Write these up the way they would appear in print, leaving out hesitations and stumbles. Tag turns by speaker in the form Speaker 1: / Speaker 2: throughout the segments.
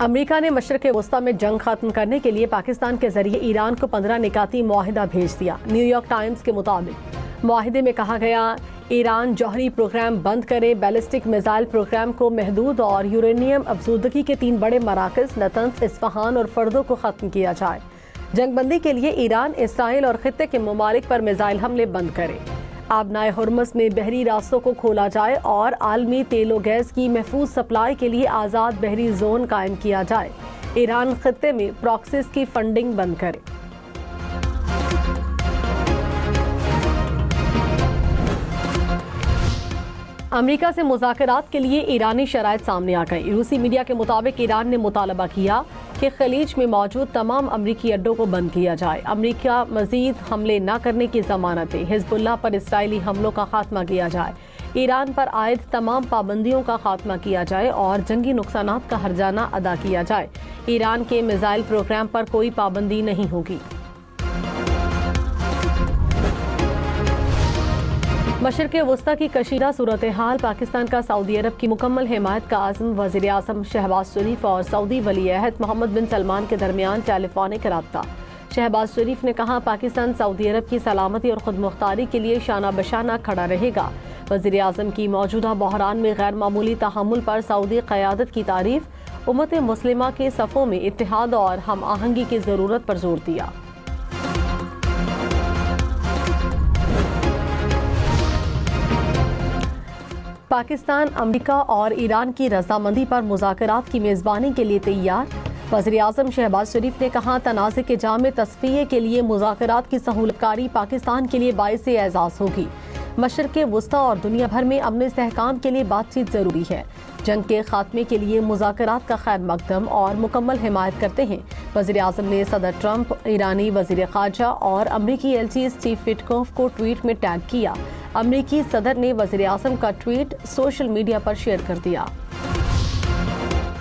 Speaker 1: امریکہ نے مشرق وسطی میں جنگ ختم کرنے کے لیے پاکستان کے ذریعے ایران کو 15 نکاتی معاہدہ بھیج دیا۔ نیو یارک ٹائمز کے مطابق معاہدے میں کہا گیا ایران جوہری پروگرام بند کرے، بیلسٹک میزائل پروگرام کو محدود اور یورینیم افزودگی کے 3 بڑے مراکز نطنز، اصفہان اور فردو کو ختم کیا جائے۔ جنگ بندی کے لیے ایران، اسرائیل اور خطے کے ممالک پر میزائل حملے بند کرے۔ آبنائے ہرمز میں بحری راستوں کو کھولا جائے اور عالمی تیل و گیس کی محفوظ سپلائی کے لیے آزاد بحری زون قائم کیا جائے۔ ایران خطے میں پراکسیز کی فنڈنگ بند کرے۔ امریکہ سے مذاکرات کے لیے ایرانی شرائط سامنے آ گئی۔ روسی میڈیا کے مطابق ایران نے مطالبہ کیا کہ خلیج میں موجود تمام امریکی اڈوں کو بند کیا جائے۔ امریکہ مزید حملے نہ کرنے کی ضمانت دے، حزب اللہ پر اسرائیلی حملوں کا خاتمہ کیا جائے، ایران پر عائد تمام پابندیوں کا خاتمہ کیا جائے اور جنگی نقصانات کا ہرجانہ ادا کیا جائے۔ ایران کے میزائل پروگرام پر کوئی پابندی نہیں ہوگی۔ مشرق وسطی کی کشیدہ صورتحال، پاکستان کا سعودی عرب کی مکمل حمایت کا عزم، وزیر اعظم شہباز شریف اور سعودی ولی عہد محمد بن سلمان کے درمیان ٹیلی فونک رابطہ۔ شہباز شریف نے کہا پاکستان سعودی عرب کی سلامتی اور خود مختاری کے لیے شانہ بشانہ کھڑا رہے گا۔ وزیر اعظم کی موجودہ بحران میں غیر معمولی تحمل پر سعودی قیادت کی تعریف، امت مسلمہ کے صفوں میں اتحاد اور ہم آہنگی کی ضرورت پر زور دیا۔ پاکستان امریکہ اور ایران کی رضامندی پر مذاکرات کی میزبانی کے لیے تیار۔ وزیر اعظم شہباز شریف نے کہا تنازع کے جامع تصفیے کے لیے مذاکرات کی سہولت کاری پاکستان کے لیے باعث اعزاز ہوگی۔ مشرق وسطی اور دنیا بھر میں امن استحکام کے لیے بات چیت ضروری ہے۔ جنگ کے خاتمے کے لیے مذاکرات کا خیر مقدم اور مکمل حمایت کرتے ہیں۔ وزیر اعظم نے صدر ٹرمپ، ایرانی وزیر خارجہ اور امریکی ایلچی اسٹیو وٹکوف کو ٹویٹ میں ٹیگ کیا۔ امریکی صدر نے وزیر اعظم کا ٹویٹ سوشل میڈیا پر شیئر کر دیا۔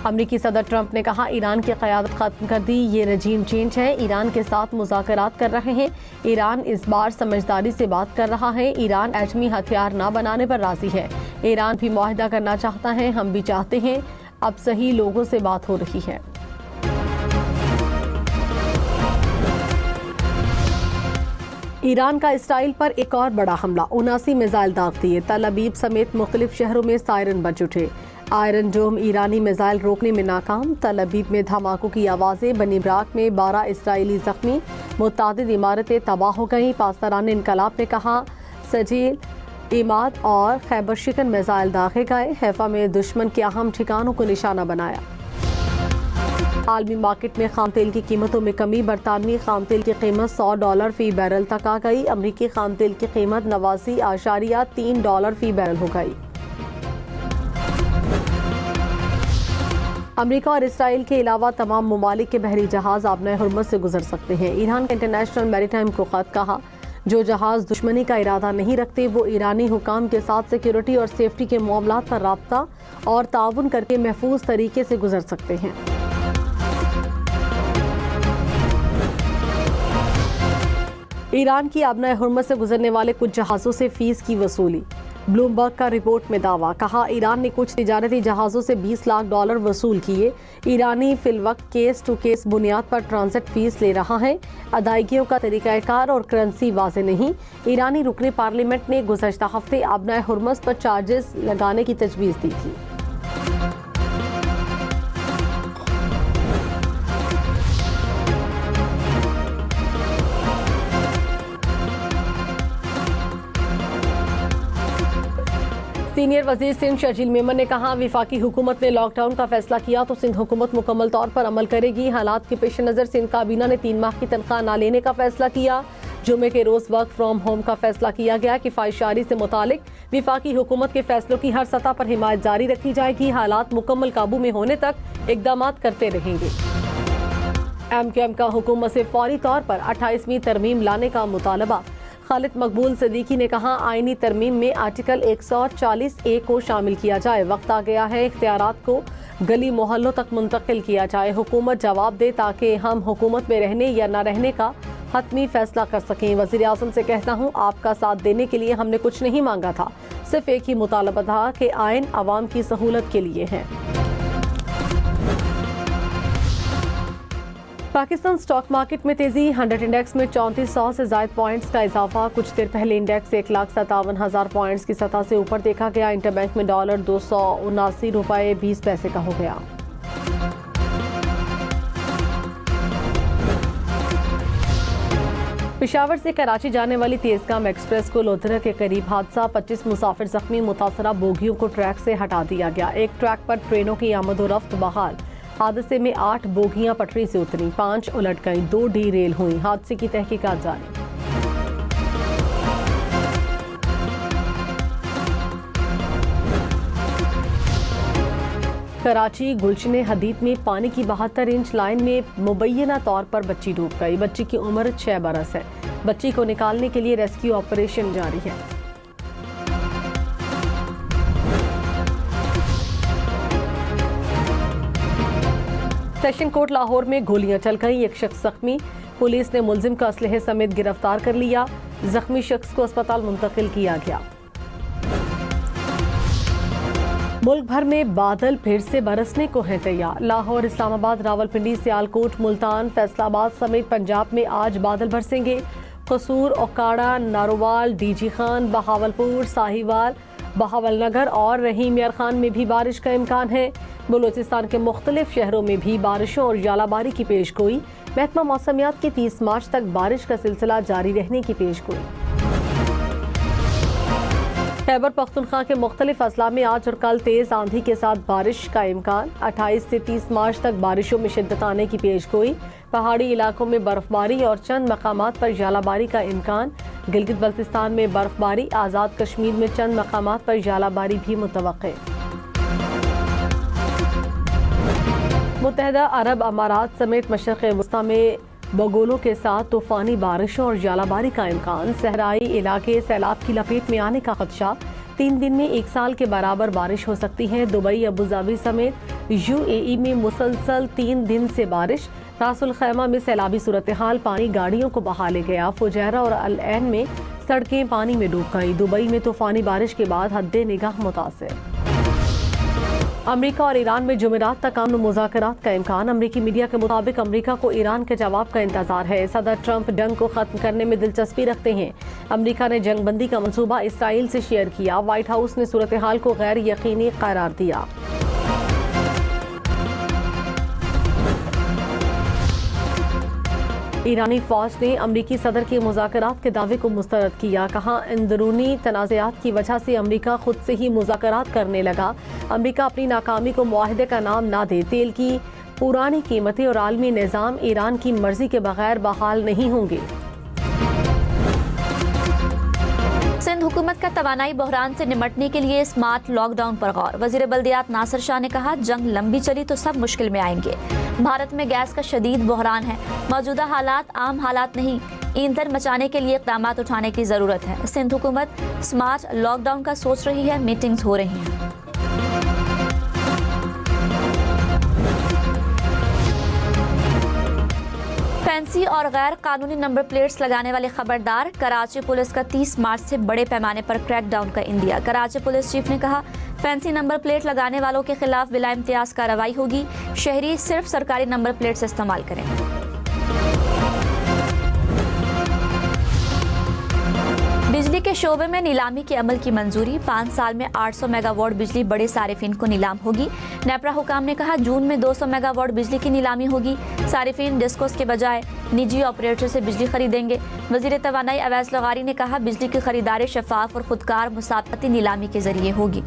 Speaker 1: امریکی صدر ٹرمپ نے کہا ایران کی قیادت ختم کر دی، یہ رجیم چینج ہے، ایران کے ساتھ مذاکرات کر رہے ہیں، ایران اس بار سمجھداری سے بات کر رہا ہے، ایران ایٹمی ہتھیار نہ بنانے پر راضی ہے، ایران بھی معاہدہ کرنا چاہتا ہے، ہم بھی چاہتے ہیں، اب صحیح لوگوں سے بات ہو رہی ہے۔ ایران کا اسرائیل پر ایک اور بڑا حملہ، 79 میزائل داغ دیے، تل ابیب سمیت مختلف شہروں میں سائرن بج اٹھے۔ آئرن ڈوم ایرانی میزائل روکنے میں ناکام، تل ابیب میں دھماکوں کی آوازیں، بنی براق میں 12 اسرائیلی زخمی، متعدد عمارتیں تباہ ہو گئیں۔ پاسداران انقلاب نے کہا سجیل، عماد اور خیبر شکن میزائل داغے گئے، حیفا میں دشمن کے اہم ٹھکانوں کو نشانہ بنایا۔ عالمی مارکیٹ میں خام تیل کی قیمتوں میں کمی، برطانوی خام تیل کی قیمت $100 فی بیرل تک آ گئی، امریکی خام تیل کی قیمت $89.3 فی بیرل ہو گئی۔ امریکہ اور اسرائیل کے علاوہ تمام ممالک کے بحری جہاز آبنائے ہرمز سے گزر سکتے ہیں۔ ایران کا انٹرنیشنل میری ٹائم کو خط، کہا جو جہاز دشمنی کا ارادہ نہیں رکھتے وہ ایرانی حکام کے ساتھ سیکیورٹی اور سیفٹی کے معاملات پر رابطہ اور تعاون کر کے محفوظ طریقے سے گزر سکتے ہیں۔ ایران کی آبنائے ہرمز سے گزرنے والے کچھ جہازوں سے فیس کی وصولی، بلومبرگ کا رپورٹ میں دعویٰ، کہا ایران نے کچھ تجارتی جہازوں سے $20 لاکھ وصول کیے، ایرانی فی الوقت کیس ٹو کیس بنیاد پر ٹرانزٹ فیس لے رہا ہے، ادائیگیوں کا طریقہ کار اور کرنسی واضح نہیں۔ ایرانی رکن پارلیمنٹ نے گزشتہ ہفتے آبنائے ہرمز پر چارجز لگانے کی تجویز دی تھی۔ سینئر وزیر سندھ شرجیل میمن نے کہا وفاقی حکومت نے لاک ڈاؤن کا فیصلہ کیا تو سندھ حکومت مکمل طور پر عمل کرے گی۔ حالات کے پیش نظر سندھ کابینہ نے 3 ماہ کی تنخواہ نہ لینے کا فیصلہ کیا۔ جمعے کے روز ورک فرام ہوم کا فیصلہ کیا گیا۔ کفایت شعاری سے متعلق وفاقی حکومت کے فیصلوں کی ہر سطح پر حمایت جاری رکھی جائے گی۔ حالات مکمل قابو میں ہونے تک اقدامات کرتے رہیں گے۔ MQM کا حکومت سے فوری طور پر 28ویں ترمیم لانے کا مطالبہ، خالد مقبول صدیقی نے کہا آئینی ترمیم میں آرٹیکل 140A کو شامل کیا جائے، وقت آ گیا ہے اختیارات کو گلی محلوں تک منتقل کیا جائے، حکومت جواب دے تاکہ ہم حکومت میں رہنے یا نہ رہنے کا حتمی فیصلہ کر سکیں۔ وزیر اعظم سے کہتا ہوں آپ کا ساتھ دینے کے لیے ہم نے کچھ نہیں مانگا تھا، صرف ایک ہی مطالبہ تھا کہ آئین عوام کی سہولت کے لیے ہے۔ पाकिस्तान स्टॉक मार्केट में तेजी, 100 इंडेक्स में 3400 से ज्यादा पॉइंट्स का इजाफा। कुछ देर पहले इंडेक्स 1,57,000 पॉइंट्स की सतह से ऊपर देखा गया। इंटरबैंक में डॉलर 279 रुपये 20 पैसे का हो गया। पेशावर से कराची जाने वाली तेजगाम एक्सप्रेस को लोधरा के करीब हादसा, 25 मुसाफिर जख्मी। मुतासरा बोगियों को ट्रैक से हटा दिया गया। एक ट्रैक पर ट्रेनों की आमदोरफ्त बहाल। हादसे में 8 बोगियां पटरी से उतरी, 5 उलट गईं, 2 डीरेल हुई। हादसे की तहकीकात जारी। कराची गुलशन हदीद में पानी की 72 इंच लाइन में मुबैना तौर पर बच्ची डूब गई। बच्ची की उम्र 6 बरस है। बच्ची को निकालने के लिए रेस्क्यू ऑपरेशन जारी है। सेशन कोर्ट लाहौर में गोलियां चल गई, एक शख्स जख्मी। पुलिस ने मुलजिम का असलहे समेत गिरफ्तार कर लिया। जख्मी शख्स को अस्पताल मुंतकिल किया गया। मुल्क भर में बादल फिर से बरसने को हैं तैयार। लाहौर, इस्लामाबाद, रावलपिंडी, सियालकोट, मुल्तान, फैसलाबाद समेत पंजाब में आज बादल बरसेंगे। कसूर, ओकाड़ा, नारोवाल, डीजी खान, बहावलपुर, साहिवाल, बहावलनगर और रहीम यार खान में भी बारिश का इम्कान है। बलूचिस्तान के मुख्तलिफ शहरों में भी बारिशों और जालाबारी की पेशगोई। महकमा मौसमियात की 30 मार्च तक बारिश का सिलसिला जारी रहने की पेशगोई। खैबर पख्तूनख्वा के मुख्तलिफ अजला में आज और कल तेज आंधी के साथ बारिश का इम्कान। 28 से 30 मार्च तक बारिशों में शिद्दत आने की पेशगोई। पहाड़ी इलाकों में बर्फबारी और चंद मकामात पर जालाबारी का इम्कान। गिलगित बल्तिस्तान में बर्फबारी, आज़ाद कश्मीर में चंद मकामात पर जालाबारी भी मुतवक्के। मुत्तहदा अरब अमारात समेत मशरक़ वस्ता में बगोलों के साथ तूफानी बारिशों और जालाबारी का इम्कान। सहराई इलाके सैलाब की लपेट में आने का खदशा। 3 दिन में 1 साल के बराबर बारिश हो सकती है। दुबई, अबूधाबी समेत UAE में मुसलसल 3 दिन से बारिश। रासुल खैमा में सैलाबी सूरत हाल, पानी गाड़ियों को बहा ले गया। फुजैरा और अल ऐन में सड़कें पानी में डूब गई। दुबई में तूफानी बारिश के बाद हद्दे निगाह मुतासिर। अमेरिका और ईरान में जुमेरात तक अमन मुज़ाकरात का इम्कान। अमेरिकी मीडिया के मुताबिक अमेरिका को ईरान के जवाब का इंतजार है। सदर ट्रंप जंग को खत्म करने में दिलचस्पी रखते हैं। अमेरिका ने जंग बंदी का मंसूबा इसराइल से शेयर किया। व्हाइट हाउस ने सूरत हाल को गैर यकीनी करार दिया। ईरानी फौज ने अमरीकी सदर के मुज़ाकरात के दावे को मुस्तरद किया। कहा, अंदरूनी तनाज़ात की वजह से अमरीका खुद से ही मुज़ाकरात करने लगा। अमरीका अपनी नाकामी को मुआहदे का नाम ना दे। तेल की पुरानी कीमतें और आलमी निज़ाम ईरान की मर्जी के बगैर बहाल नहीं होंगे।
Speaker 2: सिंध हुकूमत का तवानाई बहरान से निमटने के लिए स्मार्ट लॉकडाउन पर गौर। वज़ीर बल्दियात नासिर शाह ने कहा, जंग लंबी चली तो सब मुश्किल में आएंगे। भारत में गैस का शदीद बहरान है। मौजूदा हालात आम हालात नहीं, ईंधन मचाने के लिए इक़दाम उठाने की ज़रूरत है। सिंध हुकूमत स्मार्ट लॉकडाउन का सोच रही है, मीटिंग्स हो रही हैं। फैंसी और गैर कानूनी नंबर प्लेट्स लगाने वाले खबरदार। कराची पुलिस का 30 मार्च से बड़े पैमाने पर क्रैकडाउन का इंदिया। कराची पुलिस चीफ ने कहा, फैंसी नंबर प्लेट लगाने वालों के खिलाफ बिला इम्तियाज कार्रवाई होगी। शहरी सिर्फ सरकारी नंबर प्लेट्स इस्तेमाल करें। बिजली के शोबे में नीलामी के अमल की मंजूरी। 5 साल में 800 मेगावाट बिजली बड़े सारिफिन को नीलाम होगी। नेपरा हुकाम ने कहा, जून में 200 मेगावाट बिजली की नीलामी होगी। सारिफिन डिस्कोस के बजाय निजी ऑपरेटर से बिजली खरीदेंगे। वजीर तवानाई अवैस लगारी ने कहा, बिजली की खरीदारी शफाफ और खुदकार मुसाबकती नीलामी के जरिए होगी।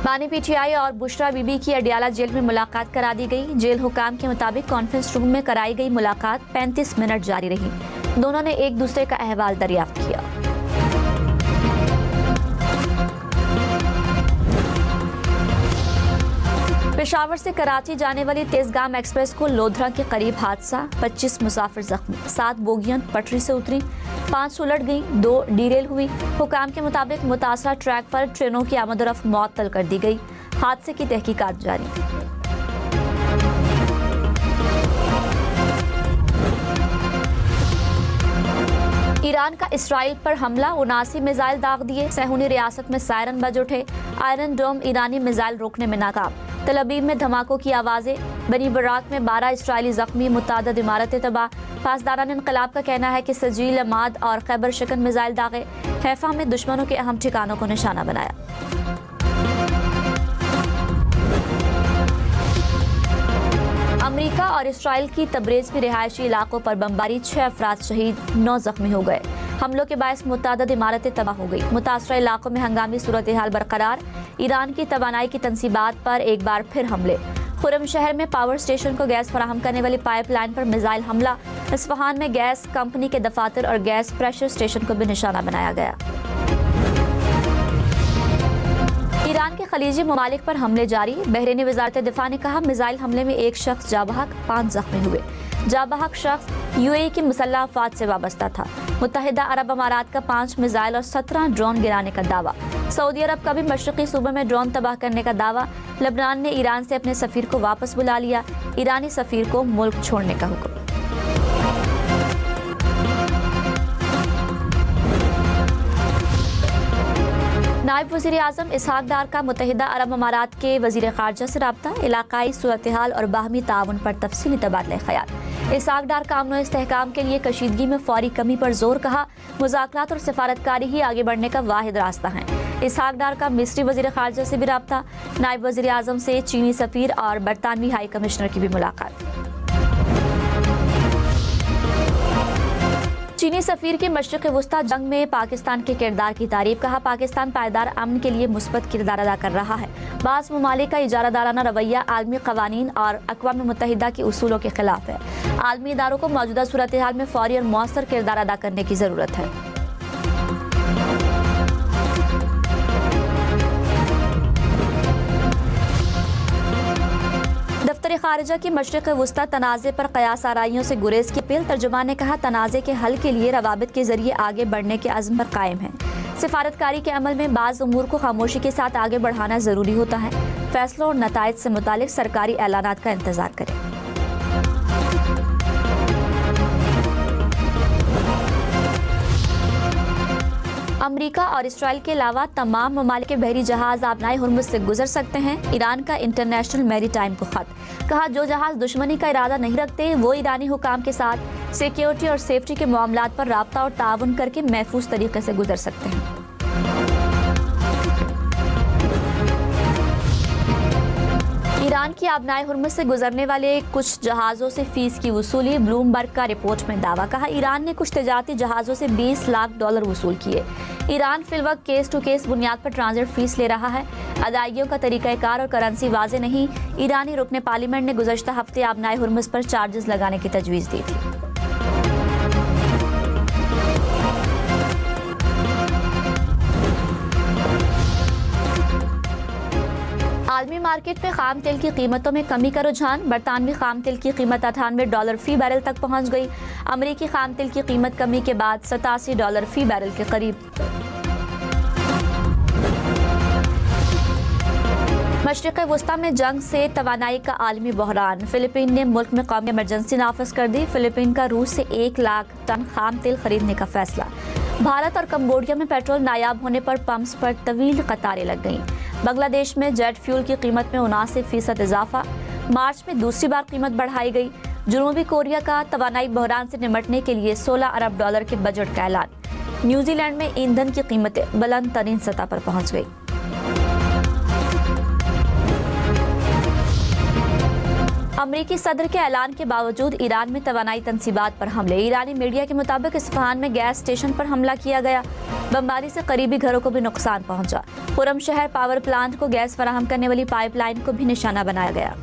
Speaker 2: बानी PTI और बुशरा बीबी की अडियाला जेल में मुलाकात करा दी गई। जेल हुकाम के मुताबिक कॉन्फ्रेंस रूम में कराई गई मुलाकात 35 मिनट जारी रही। दोनों ने एक दूसरे का अहवाल दरियाफ्त किया। पेशावर से कराची जाने वाली तेजगाम एक्सप्रेस को लोधरा के करीब हादसा। 25 मुसाफिर जख्मी, 7 बोगियां पटरी से उतरी, 5 उलट गईं, 2 डीरेल हुई। हुकाम के मुताबिक मुतासरा ट्रैक पर ट्रेनों की आमदोरफ्त मुअत्तल कर दी गई। हादसे की तहकीकात जारी। ईरान का इसराइल पर हमला, 79 मिसाइल दाग दिए। सहूनी रियासत में सायरन बज उठे। आयरन डोम ईरानी मिसाइल रोकने में नाकाम। तल अबीब में धमाकों की आवाज़ें, बनी बराक में 12 इसराइली जख्मी, मुतअद्दिद इमारतें तबाह। पासदारान इनकलाब का कहना है कि सजील, अमाद और खैबर शिकन मिसाइल दागे। हैफा में दुश्मनों के अहम ठिकानों को निशाना बनाया। अमेरिका और इसराइल की तबरेज़ में रिहायशी इलाकों पर बमबारी, 6 अफराद शहीद, 9 जख्मी हो गए। हमलों के बायस मुतअद्दिद इमारतें तबाह हो गई। मुतासरा इलाकों में हंगामी सूरत हाल बरकरार। ईरान की तवानाई की तंसीबात पर एक बार फिर हमले। खुरम शहर में पावर स्टेशन को गैस फराहम करने वाली पाइपलाइन पर मिसाइल हमला। इस्फहान में गैस कंपनी के दफातर और गैस प्रेशर स्टेशन को भी निशाना बनाया गया। ईरान के खलीजी ममालिक पर हमले जारी। बहरीनी वजारत दिफा ने कहा, मिसाइल हमले में 1 शख्स जाबहक, 5 जख्मी हुए। जाबहक शख्स यूएई की मुसल्लह अफवाज से वाबस्ता था। मुत्तहिदा अरब अमारात का 5 मिसाइल और 17 ड्रोन गिराने का दावा। सऊदी अरब का भी मशरकी सूबे में ड्रोन तबाह करने का दावा। लेबनान ने ईरान से अपने सफीर को वापस बुला लिया। ईरानी सफीर को मुल्क छोड़ने का हुक्म। नायब वज़ीर आज़म इसहाक डार का मुत्तहिदा अरब अमारात के वज़ीर ख़ारजा से रब्ता। इलाकाई सूरत हाल और बाहमी ताउन पर तफसीली तबादला ख़याल। इसहाक डार का अमन व इस्तेहकाम के लिए कशीदगी में फौरी कमी पर जोर कहा। मुज़ाकरात और सफारतकारी ही आगे बढ़ने का वाहिद रास्ता है। इसहाक डार का मिस्री वज़ीर ख़ारजा से भी रब्ता। नायब वज़ीर आज़म से चीनी सफ़ीर और बरतानवी हाई कमिश्नर की भी मुलाकात। चीनी सफ़ीर की मशरिक़ वस्ता जंग में पाकिस्तान के किरदार की तारीफ। कहा, पाकिस्तान पायदार अमन के लिए मुस्बत किरदार अदा कर रहा है। बाज़ ममालिक का इजारादाराना रवैया आलमी क़वानीन और अक़वाम मुत्तहिदा के उसूलों के खिलाफ है। आलमी इदारों को मौजूदा सूरत हाल में फौरी और मौसर किरदार अदा करने की ज़रूरत है। दफ्तर ख़ारिजा की मशरिक़ वस्ता तनाज़े पर क़यास आराइयों से गुरेज की अपील। तर्जुमान ने कहा, तनाज़े के हल के लिए रवाबित के ज़रिए आगे बढ़ने के अज़्म पर कायम है। सिफारतकारी के अमल में बाज़ उमूर को खामोशी के साथ आगे बढ़ाना ज़रूरी होता है। फैसलों और नताइज से मुतालिक सरकारी ऐलानात का इंतज़ार करें। अमेरिका और इसराइल के अलावा तमाम ममालिक के बहरी जहाज आबनाए हुर्मुज़ से गुजर सकते हैं। ईरान का इंटरनेशनल मैरी टाइम को खत। कहा, जो जहाज दुश्मनी का इरादा नहीं रखते वो ईरानी हुकाम के साथ सिक्योरिटी और सेफ्टी के मामलात पर राब्ता और ताउन करके महफूज तरीके से गुजर सकते हैं। ईरान की आबनाए हुर्मुज़ से गुजरने वाले कुछ जहाज़ों से फीस की वसूली। ब्लूमबर्ग का रिपोर्ट में दावा। कहा, ईरान ने कुछ तजारती जहाज़ों से $20 लाख वसूल किए। ईरान फिलवक्त केस टू केस बुनियाद पर ट्रांजिट फीस ले रहा है। अदायगियों का तरीक़ाकार और करेंसी वाज़े नहीं। ईरानी रुकने पार्लियामेंट ने गुज़श्ता हफ्ते आबनाए हुर्मुज़ पर चार्जेस लगाने की तजवीज़ दी थी। आलमी मार्केट में खाम तेल की कीमतों में कमी का रुझान। बरतानवी खाम तेल की कीमत $98 फी बैरल तक पहुंच गई। अमरीकी खाम तेल की कीमत कमी के बाद $87 फी बैरल के करीब। मशरिक़ वस्ता में जंग से तवानाई का आलमी बहरान। फिलिपीन ने मुल्क में कौमी इमरजेंसी नाफिज कर दी। फिलिपीन का रूस से 1 लाख टन खाम तेल खरीदने का फैसला। भारत और कंबोडिया में पेट्रोल नायाब होने पर पंप्स पर तवील कतारें लग गईं। बांग्लादेश में जेट फ्यूल की कीमत में 79% इजाफा। मार्च में दूसरी बार कीमत बढ़ाई गई। जनूबी कोरिया का तवानाई बहरान से निमटने के लिए $16 अरब के बजट का ऐलान। न्यूजीलैंड में ईंधन की कीमतें बुलंद तरीन सतह पर पहुंच गई। अमरीकी सदर के ऐलान के बावजूद ईरान में तवानाई तंसीबात पर हमले। ईरानी मीडिया के मुताबिक इस्फहान में गैस स्टेशन पर हमला किया गया। बमबारी से करीबी घरों को भी नुकसान पहुंचा। खुरम शहर पावर प्लांट को गैस फराहम करने वाली पाइपलाइन को भी निशाना बनाया गया।